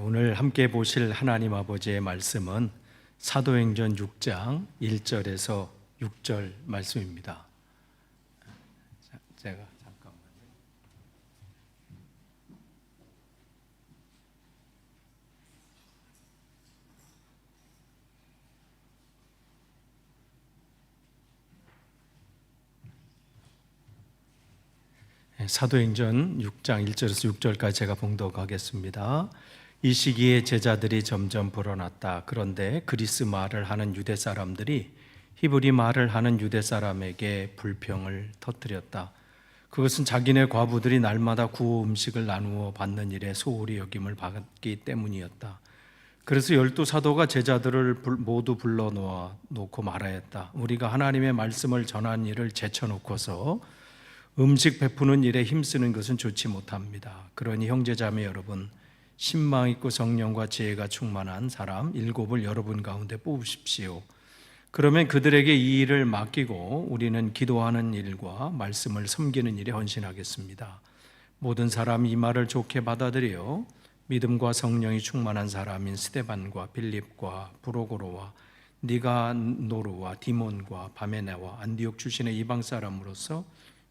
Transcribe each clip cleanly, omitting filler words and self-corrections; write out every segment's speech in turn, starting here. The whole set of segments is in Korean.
오늘 함께 보실 하나님 아버지의 말씀은 사도행전 6장 1절에서 6절 말씀입니다. 제가 잠깐만요. 사도행전 6장 1절에서 6절까지 제가 봉독하겠습니다. 이 시기에 제자들이 점점 불어났다. 그런데 그리스 말을 하는 유대 사람들이 히브리 말을 하는 유대 사람에게 불평을 터뜨렸다. 그것은 자기네 과부들이 날마다 구호 음식을 나누어 받는 일에 소홀히 여김을 받기 때문이었다. 그래서 12사도가 제자들을 모두 불러놓고 말하였다. 우리가 하나님의 말씀을 전하는 일을 제쳐놓고서 음식 베푸는 일에 힘쓰는 것은 좋지 못합니다. 그러니 형제자매 여러분, 신망 있고 성령과 지혜가 충만한 사람 7을 여러분 가운데 뽑으십시오. 그러면 그들에게 이 일을 맡기고 우리는 기도하는 일과 말씀을 섬기는 일에 헌신하겠습니다. 모든 사람이 이 말을 좋게 받아들여 믿음과 성령이 충만한 사람인 스데반과 빌립과 브로고로와 니가노르와 디몬과 바메네와 안디옥 출신의 이방 사람으로서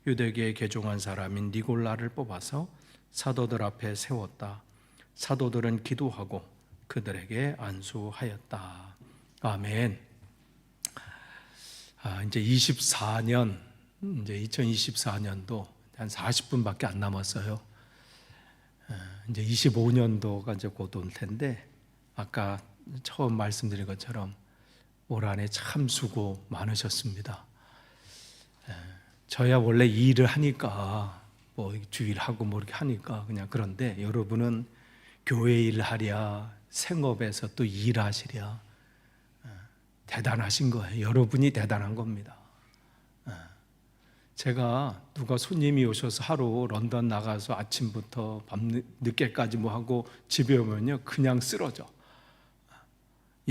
유대계에 개종한 사람인 니골라를 뽑아서 사도들 앞에 세웠다. 사도들은 기도하고 그들에게 안수하였다. 아멘. 이제 24년, 이제 2024년도 한 40분밖에 안 남았어요. 이제 25년도가 이제 곧 올 텐데, 아까 처음 말씀드린 것처럼 올 한해 참 수고 많으셨습니다. 저야 원래 이 일을 하니까 뭐 주일하고 뭐 이렇게 하니까 그냥 그런데 여러분은 교회 일하랴 생업에서 또 일하시랴 대단하신 거예요. 여러분이 대단한 겁니다. 제가 누가 손님이 오셔서 하루 런던 나가서 아침부터 밤 늦게까지 뭐 하고 집에 오면요 그냥 쓰러져.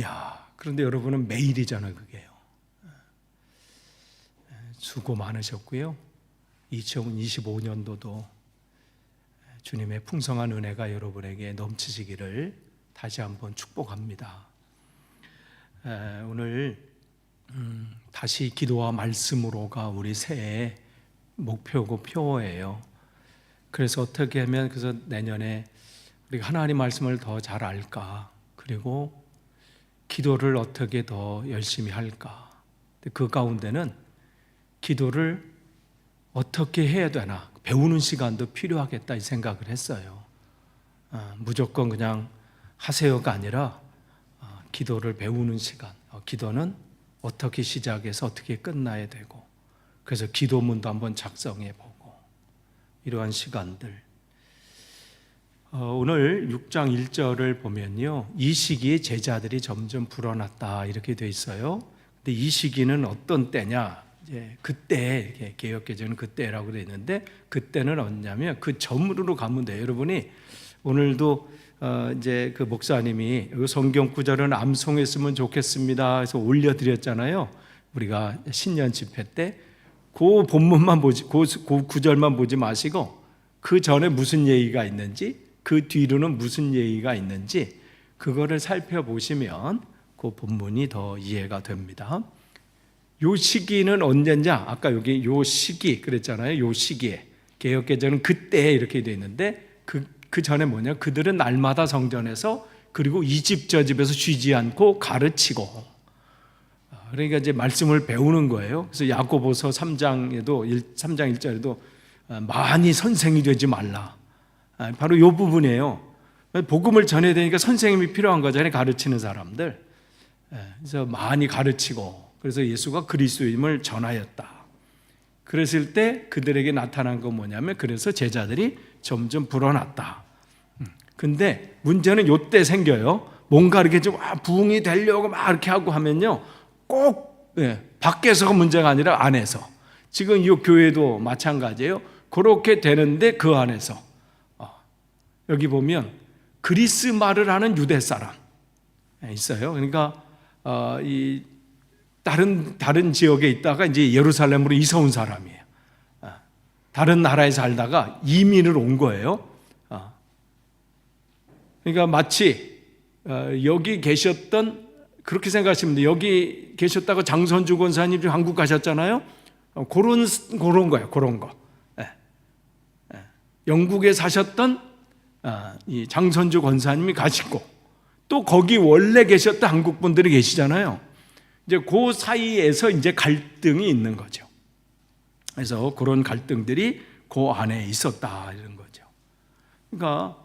야, 그런데 여러분은 매일이잖아요. 그게요. 수고 많으셨고요. 2025년도도 주님의 풍성한 은혜가 여러분에게 넘치시기를 다시 한번 축복합니다. 오늘 다시 기도와 말씀으로가 우리 새해 목표고 표어예요. 그래서 어떻게 하면 그래서 내년에 우리가 하나님 말씀을 더 잘 알까, 그리고 기도를 어떻게 더 열심히 할까. 그 가운데는 기도를 어떻게 해야 되나 배우는 시간도 필요하겠다 이 생각을 했어요. 무조건 그냥 하세요가 아니라 기도를 배우는 시간, 기도는 어떻게 시작해서 어떻게 끝나야 되고, 그래서 기도문도 한번 작성해 보고 이러한 시간들. 오늘 6장 1절을 보면요, 이 시기에 제자들이 점점 불어났다 이렇게 돼 있어요. 근데 이 시기는 어떤 때냐? 이제 그때, 개역개정은 그때라고 되어 있는데, 그때는 언제냐면 그 전으로 가면 돼요. 여러분이 오늘도 이제 그 목사님이 성경 구절은 암송했으면 좋겠습니다 해서 올려드렸잖아요. 우리가 신년 집회 때 그 본문만 보지, 그 구절만 보지 마시고 그 전에 무슨 얘기가 있는지, 그 뒤로는 무슨 얘기가 있는지 그거를 살펴보시면 그 본문이 더 이해가 됩니다. 요 시기는 언제냐? 아까 여기 요 시기 그랬잖아요. 요 시기에 개역개정은 그때 이렇게 되어 있는데 그 전에 뭐냐? 그들은 날마다 성전에서 그리고 이 집 저 집에서 쉬지 않고 가르치고, 그러니까 이제 말씀을 배우는 거예요. 그래서 야고보서 3장 1절에도 많이 선생이 되지 말라. 바로 요 부분이에요. 복음을 전해야 되니까 선생님이 필요한 거잖아요. 가르치는 사람들. 그래서 많이 가르치고, 그래서 예수가 그리스도임을 전하였다. 그랬을 때 그들에게 나타난 건 뭐냐면, 그래서 제자들이 점점 불어났다. 근데 문제는 요때 생겨요. 뭔가 이렇게 좀 부흥이 되려고 막 이렇게 하고 하면요, 꼭 밖에서가 문제가 아니라 안에서. 지금 이 교회도 마찬가지예요. 그렇게 되는데 그 안에서 여기 보면 그리스 말을 하는 유대 사람 있어요. 그러니까 이 다른 지역에 있다가 이제 예루살렘으로 이사 온 사람이에요. 다른 나라에 살다가 이민을 온 거예요. 그러니까 마치 여기 계셨던, 그렇게 생각하시면 돼요. 여기 계셨다가 장선주 권사님 한국 가셨잖아요. 그런 거예요. 그런 거. 영국에 사셨던 이 장선주 권사님이 가시고, 또 거기 원래 계셨던 한국 분들이 계시잖아요. 이제 그 사이에서 이제 갈등이 있는 거죠. 그래서 그런 갈등들이 그 안에 있었다, 이런 거죠. 그러니까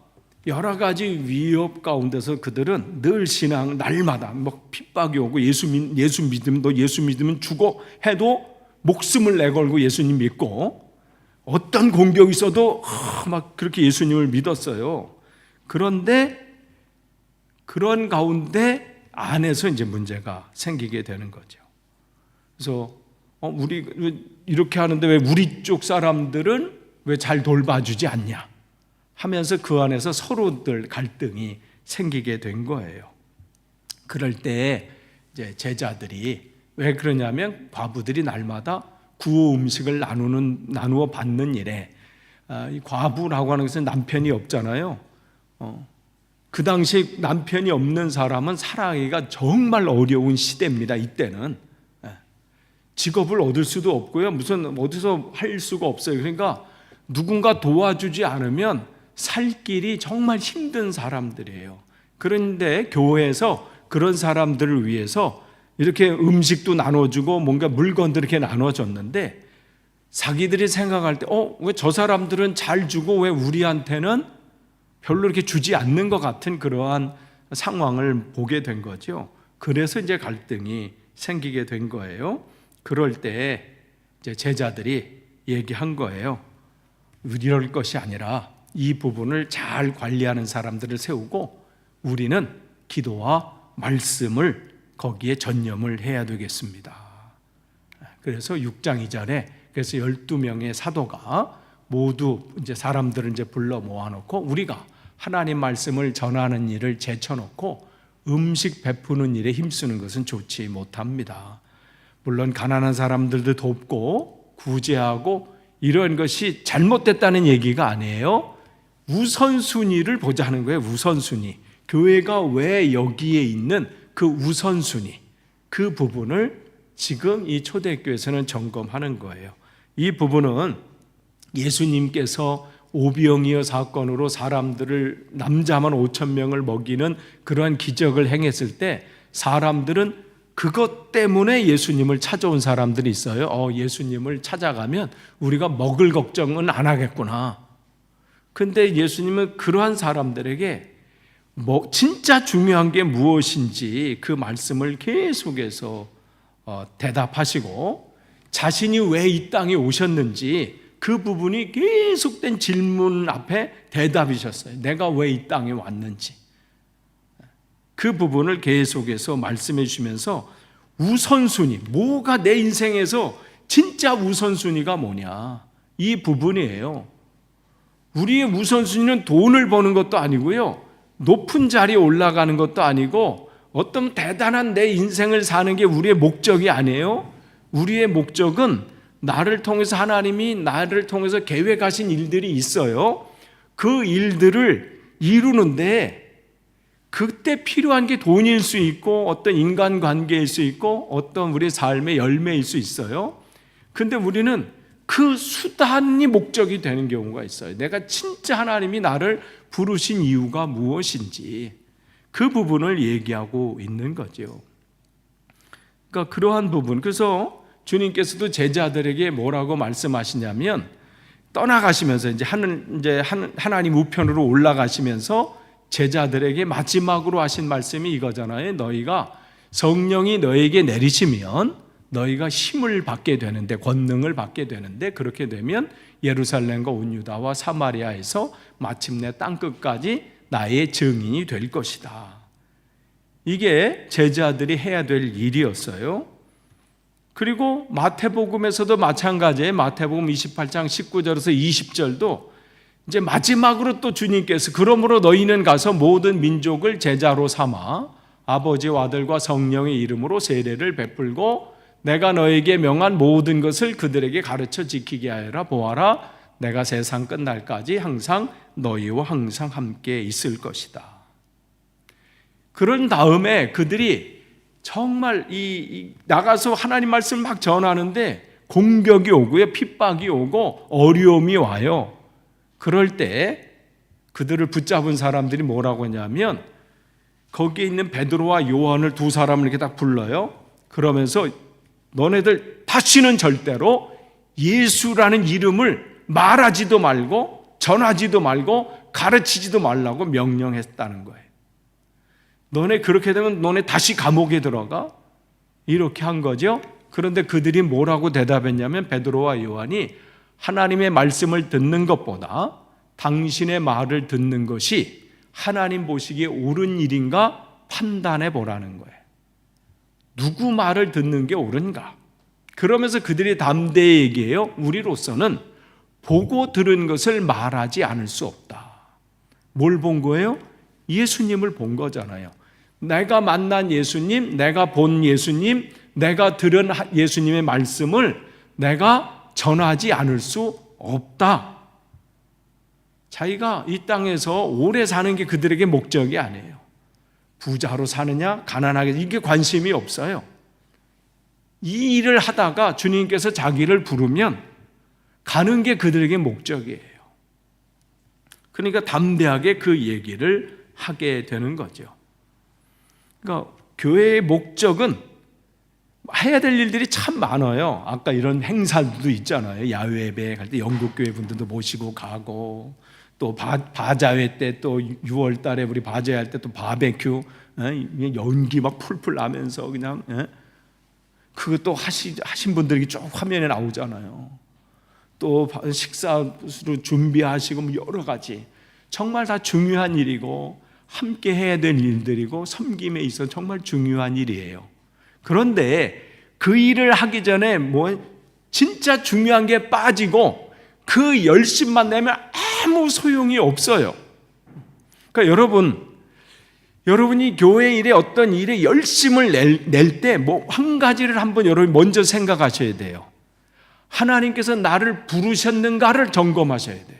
여러 가지 위협 가운데서 그들은 늘 신앙, 날마다 뭐 핍박이 오고, 예수 믿으면 죽어 해도 목숨을 내걸고 예수님 믿고, 어떤 공격이 있어도 막 그렇게 예수님을 믿었어요. 그런데 그런 가운데 안에서 이제 문제가 생기게 되는 거죠. 그래서 우리 이렇게 하는데 왜 우리 쪽 사람들은 왜 잘 돌봐주지 않냐 하면서 그 안에서 서로들 갈등이 생기게 된 거예요. 그럴 때 이제 제자들이 왜 그러냐면, 과부들이 날마다 구호 음식을 나누어 받는 일에, 이 과부라고 하는 것은 남편이 없잖아요. 그 당시 남편이 없는 사람은 살아가기가 정말 어려운 시대입니다. 이때는 직업을 얻을 수도 없고요, 무슨 어디서 할 수가 없어요. 그러니까 누군가 도와주지 않으면 살 길이 정말 힘든 사람들이에요. 그런데 교회에서 그런 사람들을 위해서 이렇게 음식도 나눠주고 뭔가 물건도 이렇게 나눠줬는데, 자기들이 생각할 때 왜 저 사람들은 잘 주고 왜 우리한테는 별로 이렇게 주지 않는 것 같은 그러한 상황을 보게 된 거죠. 그래서 이제 갈등이 생기게 된 거예요. 그럴 때 이제 제자들이 얘기한 거예요. 이럴 것이 아니라 이 부분을 잘 관리하는 사람들을 세우고 우리는 기도와 말씀을 거기에 전념을 해야 되겠습니다. 그래서 6장 2절에 그래서 12명의 사도가 모두 이제 사람들을 이제 불러 모아놓고, 우리가 하나님 말씀을 전하는 일을 제쳐놓고 음식 베푸는 일에 힘쓰는 것은 좋지 못합니다. 물론 가난한 사람들도 돕고 구제하고 이런 것이 잘못됐다는 얘기가 아니에요. 우선순위를 보자는 거예요. 우선순위. 교회가 왜 여기에 있는 그 우선순위, 그 부분을 지금 이 초대교회에서는 점검하는 거예요. 이 부분은 예수님께서 오병이어 사건으로 사람들을, 남자만 5,000명을 먹이는 그러한 기적을 행했을 때 사람들은 그것 때문에 예수님을 찾아온 사람들이 있어요. 예수님을 찾아가면 우리가 먹을 걱정은 안 하겠구나. 근데 예수님은 그러한 사람들에게 진짜 중요한 게 무엇인지 그 말씀을 계속해서 대답하시고, 자신이 왜 이 땅에 오셨는지 그 부분이 계속된 질문 앞에 대답이셨어요. 내가 왜 이 땅에 왔는지 그 부분을 계속해서 말씀해 주시면서, 우선순위, 뭐가 내 인생에서 진짜 우선순위가 뭐냐, 이 부분이에요. 우리의 우선순위는 돈을 버는 것도 아니고요, 높은 자리에 올라가는 것도 아니고, 어떤 대단한 내 인생을 사는 게 우리의 목적이 아니에요. 우리의 목적은 나를 통해서, 하나님이 나를 통해서 계획하신 일들이 있어요. 그 일들을 이루는데 그때 필요한 게 돈일 수 있고, 어떤 인간관계일 수 있고, 어떤 우리 삶의 열매일 수 있어요. 근데 우리는 그 수단이 목적이 되는 경우가 있어요. 내가 진짜 하나님이 나를 부르신 이유가 무엇인지 그 부분을 얘기하고 있는 거죠. 그러니까 그러한 부분, 그래서 주님께서도 제자들에게 뭐라고 말씀하시냐면, 떠나가시면서 이제 하나님 우편으로 올라가시면서 제자들에게 마지막으로 하신 말씀이 이거잖아요. 너희가 성령이 너에게 내리시면 너희가 힘을 받게 되는데, 권능을 받게 되는데, 그렇게 되면 예루살렘과 온 유다와 사마리아에서 마침내 땅끝까지 나의 증인이 될 것이다. 이게 제자들이 해야 될 일이었어요. 그리고 마태복음에서도 마찬가지예요. 마태복음 28장 19절에서 20절도 이제 마지막으로 또 주님께서, 그러므로 너희는 가서 모든 민족을 제자로 삼아 아버지와 아들과 성령의 이름으로 세례를 베풀고 내가 너에게 명한 모든 것을 그들에게 가르쳐 지키게 하여라. 보아라, 내가 세상 끝날까지 항상 너희와 항상 함께 있을 것이다. 그런 다음에 그들이 정말 나가서 하나님 말씀을 막 전하는데 공격이 오고요, 핍박이 오고 어려움이 와요. 그럴 때 그들을 붙잡은 사람들이 뭐라고 하냐면 거기에 있는 베드로와 요한을 두 사람을 이렇게 딱 불러요. 그러면서 너네들 다시는 절대로 예수라는 이름을 말하지도 말고 전하지도 말고 가르치지도 말라고 명령했다는 거예요. 너네 그렇게 되면 너네 다시 감옥에 들어가? 이렇게 한 거죠. 그런데 그들이 뭐라고 대답했냐면 베드로와 요한이 하나님의 말씀을 듣는 것보다 당신의 말을 듣는 것이 하나님 보시기에 옳은 일인가 판단해 보라는 거예요. 누구 말을 듣는 게 옳은가? 그러면서 그들이 담대히 얘기해요. 우리로서는 보고 들은 것을 말하지 않을 수 없다. 뭘 본 거예요? 예수님을 본 거잖아요. 내가 만난 예수님, 내가 본 예수님, 내가 들은 예수님의 말씀을 내가 전하지 않을 수 없다. 자기가 이 땅에서 오래 사는 게 그들에게 목적이 아니에요. 부자로 사느냐, 가난하게, 이게 관심이 없어요. 이 일을 하다가 주님께서 자기를 부르면 가는 게 그들에게 목적이에요. 그러니까 담대하게 그 얘기를 하게 되는 거죠. 그러니까 교회의 목적은 해야 될 일들이 참 많아요. 아까 이런 행사도 있잖아요. 야외 예배 갈 때 영국교회 분들도 모시고 가고, 또 바자회 때 또 6월 달에 우리 바자회 할 때 또 바베큐, 연기 막 풀풀 나면서 그냥, 그것도 하신 분들이 쭉 화면에 나오잖아요. 또 식사로 준비하시고 뭐 여러 가지 정말 다 중요한 일이고 함께 해야 될 일들이고 섬김에 있어 정말 중요한 일이에요. 그런데 그 일을 하기 전에 진짜 중요한 게 빠지고 그 열심만 내면 아무 소용이 없어요. 그러니까 여러분이 교회 일에 어떤 일에 열심을 낼 때 한 가지를 한번 여러분이 먼저 생각하셔야 돼요. 하나님께서 나를 부르셨는가를 점검하셔야 돼요.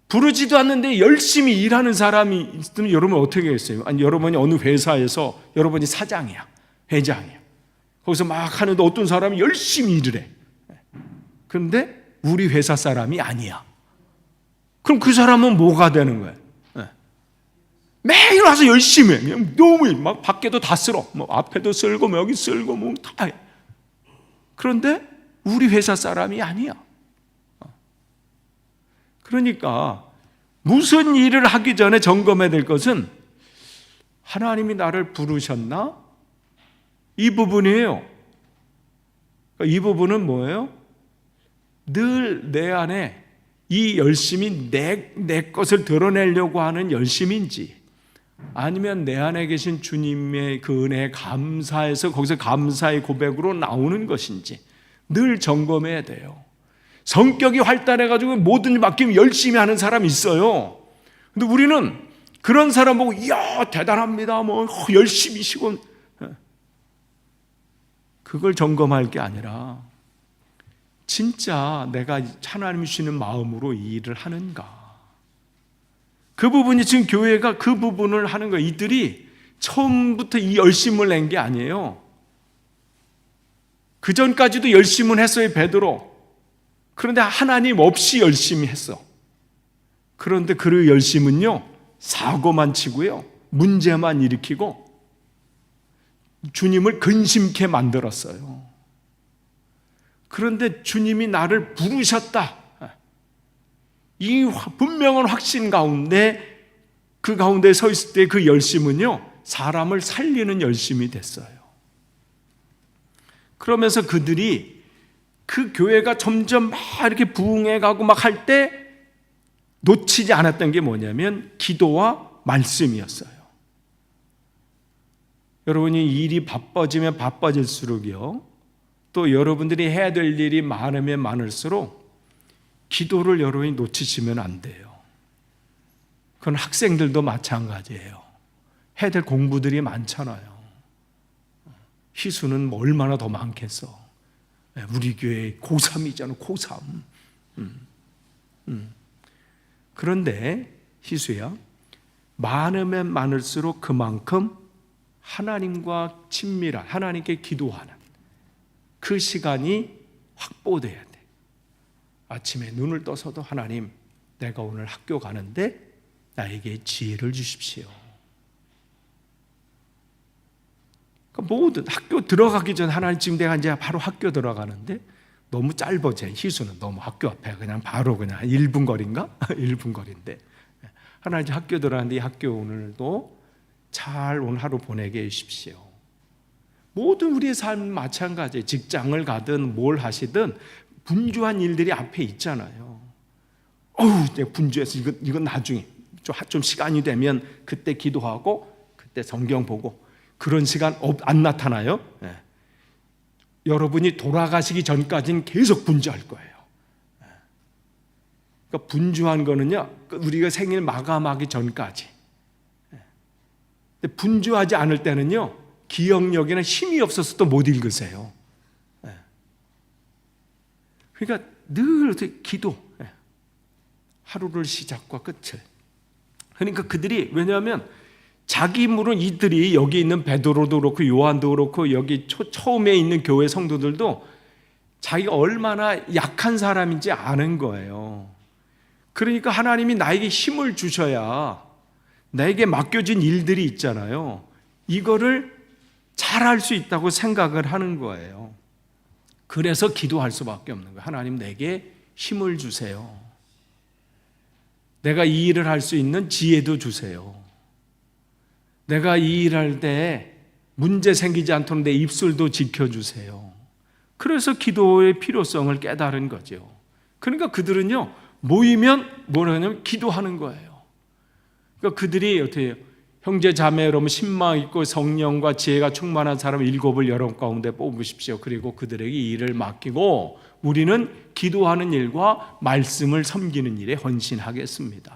부르지도 않는데 열심히 일하는 사람이 있으면 여러분 어떻게 했어요? 아니, 여러분이 어느 회사에서 여러분이 사장이야, 회장이야. 거기서 막 하는데 어떤 사람이 열심히 일을 해. 그런데 우리 회사 사람이 아니야. 그럼 그 사람은 뭐가 되는 거예요? 매일 와서 열심히 해. 그냥 너무 막 밖에도 다 쓸어. 앞에도 쓸고 여기 쓸고 다 해. 그런데 우리 회사 사람이 아니야. 그러니까 무슨 일을 하기 전에 점검해야 될 것은 하나님이 나를 부르셨나? 이 부분이에요. 이 부분은 뭐예요? 늘 내 안에 이 열심이 내 것을 드러내려고 하는 열심인지 아니면 내 안에 계신 주님의 그 은혜에 감사해서 거기서 감사의 고백으로 나오는 것인지 늘 점검해야 돼요. 성격이 활달해가지고 모든 일 맡기면 열심히 하는 사람이 있어요. 근데 우리는 그런 사람 보고 이야 대단합니다 열심히시고 그걸 점검할 게 아니라 진짜 내가 하나님이 주시는 마음으로 이 일을 하는가. 그 부분이 지금 교회가 그 부분을 하는 거예요. 이들이 처음부터 이 열심을 낸 게 아니에요. 그 전까지도 열심은 했어요, 베드로. 그런데 하나님 없이 열심히 했어. 그런데 그 열심은요, 사고만 치고요, 문제만 일으키고 주님을 근심케 만들었어요. 그런데 주님이 나를 부르셨다. 이 분명한 확신 가운데 그 가운데 서 있을 때 그 열심은요, 사람을 살리는 열심이 됐어요. 그러면서 그들이 그 교회가 점점 막 이렇게 부흥해 가고 막 할 때 놓치지 않았던 게 뭐냐면 기도와 말씀이었어요. 여러분이 일이 바빠지면 바빠질수록요, 또 여러분들이 해야 될 일이 많으면 많을수록 기도를 여러분이 놓치시면 안 돼요. 그건 학생들도 마찬가지예요. 해야 될 공부들이 많잖아요. 희수는 뭐 얼마나 더 많겠어. 우리 교회 고3이잖아, 고3. 그런데 희수야, 많으면 많을수록 그만큼 하나님과 친밀한, 하나님께 기도하는 그 시간이 확보돼야 돼. 아침에 눈을 떠서도 하나님, 내가 오늘 학교 가는데 나에게 지혜를 주십시오. 그러니까 모든 학교 들어가기 전 하나님, 지금 내가 이제 바로 학교 들어가는데 너무 짧아져. 희수는 너무 학교 앞에 그냥 바로 그냥 1분 거리인가? 1분 거리인데 하나님, 이제 학교 들어가는데 이 학교 오늘도 잘 오늘 하루 보내게 해주십시오. 모든 우리의 삶 마찬가지예요. 직장을 가든 뭘 하시든 분주한 일들이 앞에 있잖아요. 내가 분주해서 이건 나중에 좀 시간이 되면 그때 기도하고 그때 성경 보고, 그런 시간 안 나타나요? 네. 여러분이 돌아가시기 전까지는 계속 분주할 거예요. 그러니까 분주한 거는요, 우리가 생일 마감하기 전까지. 근데 분주하지 않을 때는요, 기억력에는 힘이 없어서 또 못 읽으세요. 그러니까 늘 기도, 하루를 시작과 끝을. 그러니까 그들이, 왜냐하면 자기 힘으로는 이들이, 여기 있는 베드로도 그렇고 요한도 그렇고 여기 처음에 있는 교회 성도들도 자기가 얼마나 약한 사람인지 아는 거예요. 그러니까 하나님이 나에게 힘을 주셔야 나에게 맡겨진 일들이 있잖아요. 이거를 잘할 수 있다고 생각을 하는 거예요. 그래서 기도할 수밖에 없는 거예요. 하나님, 내게 힘을 주세요. 내가 이 일을 할 수 있는 지혜도 주세요. 내가 이 일할 때 문제 생기지 않도록 내 입술도 지켜주세요. 그래서 기도의 필요성을 깨달은 거죠. 그러니까 그들은요, 모이면 뭐라 하냐면 기도하는 거예요. 그러니까 그들이 어떻게 해요? 형제 자매 여러분, 신망 있고 성령과 지혜가 충만한 사람 7을 여러분 가운데 뽑으십시오. 그리고 그들에게 이 일을 맡기고 우리는 기도하는 일과 말씀을 섬기는 일에 헌신하겠습니다.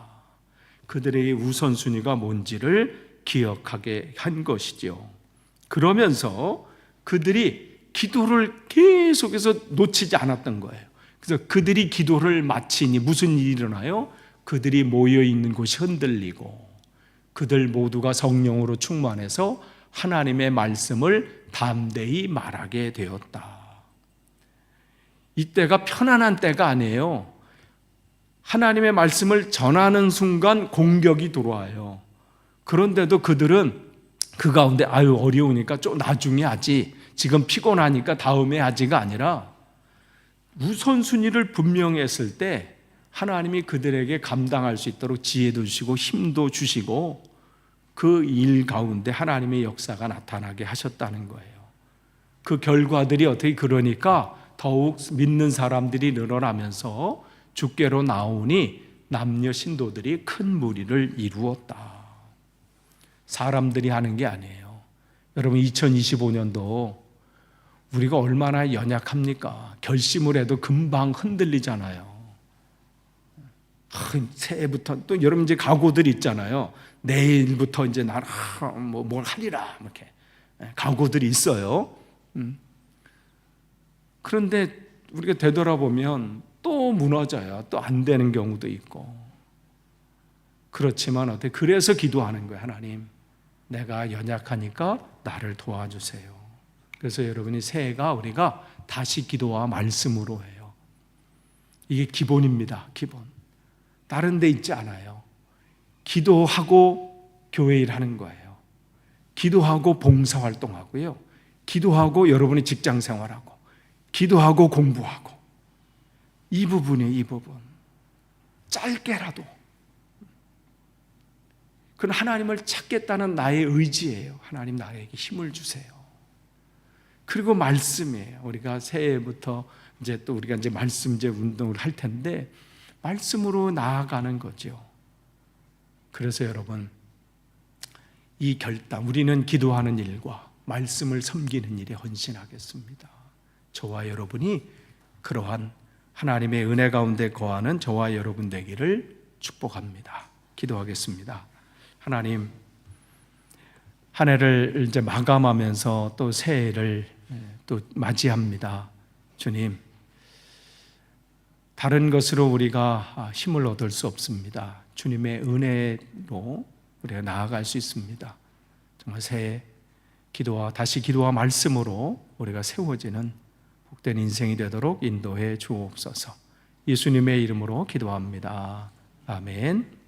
그들에게 우선순위가 뭔지를 기억하게 한 것이죠. 그러면서 그들이 기도를 계속해서 놓치지 않았던 거예요. 그래서 그들이 기도를 마치니 무슨 일이 일어나요? 그들이 모여 있는 곳이 흔들리고 그들 모두가 성령으로 충만해서 하나님의 말씀을 담대히 말하게 되었다. 이때가 편안한 때가 아니에요. 하나님의 말씀을 전하는 순간 공격이 들어와요. 그런데도 그들은 그 가운데 어려우니까 좀 나중에 하지, 지금 피곤하니까 다음에 하지가 아니라 우선순위를 분명히 했을 때 하나님이 그들에게 감당할 수 있도록 지혜도 주시고 힘도 주시고 그 일 가운데 하나님의 역사가 나타나게 하셨다는 거예요. 그 결과들이 어떻게, 그러니까 더욱 믿는 사람들이 늘어나면서 주께로 나오니 남녀 신도들이 큰 무리를 이루었다. 사람들이 하는 게 아니에요. 여러분, 2025년도 우리가 얼마나 연약합니까? 결심을 해도 금방 흔들리잖아요. 새해부터 또 여러분 이제 각오들 있잖아요. 내일부터 이제 날 뭘 하리라 이렇게 각오들이 있어요. 그런데 우리가 되돌아보면 또 무너져요. 또 안 되는 경우도 있고. 그렇지만 어때? 그래서 기도하는 거예요. 하나님, 내가 연약하니까 나를 도와주세요. 그래서 여러분이 새해가 우리가 다시 기도와 말씀으로 해요. 이게 기본입니다. 기본. 다른 데 있지 않아요. 기도하고 교회 일하는 거예요. 기도하고 봉사활동하고요. 기도하고 여러분이 직장생활하고 기도하고 공부하고, 이 부분이에요. 이 부분. 짧게라도. 그건 하나님을 찾겠다는 나의 의지예요. 하나님, 나에게 힘을 주세요. 그리고 말씀이에요. 우리가 새해부터 이제 또 우리가 이제 말씀제 운동을 할 텐데 말씀으로 나아가는 거죠. 그래서 여러분, 이 결단, 우리는 기도하는 일과 말씀을 섬기는 일에 헌신하겠습니다. 저와 여러분이 그러한 하나님의 은혜 가운데 거하는 저와 여러분 되기를 축복합니다. 기도하겠습니다. 하나님, 한 해를 이제 마감하면서 또 새해를 또 맞이합니다. 주님, 다른 것으로 우리가 힘을 얻을 수 없습니다. 주님의 은혜로 우리가 나아갈 수 있습니다. 정말 새해 다시 기도와 말씀으로 우리가 세워지는 복된 인생이 되도록 인도해 주옵소서. 예수님의 이름으로 기도합니다. 아멘.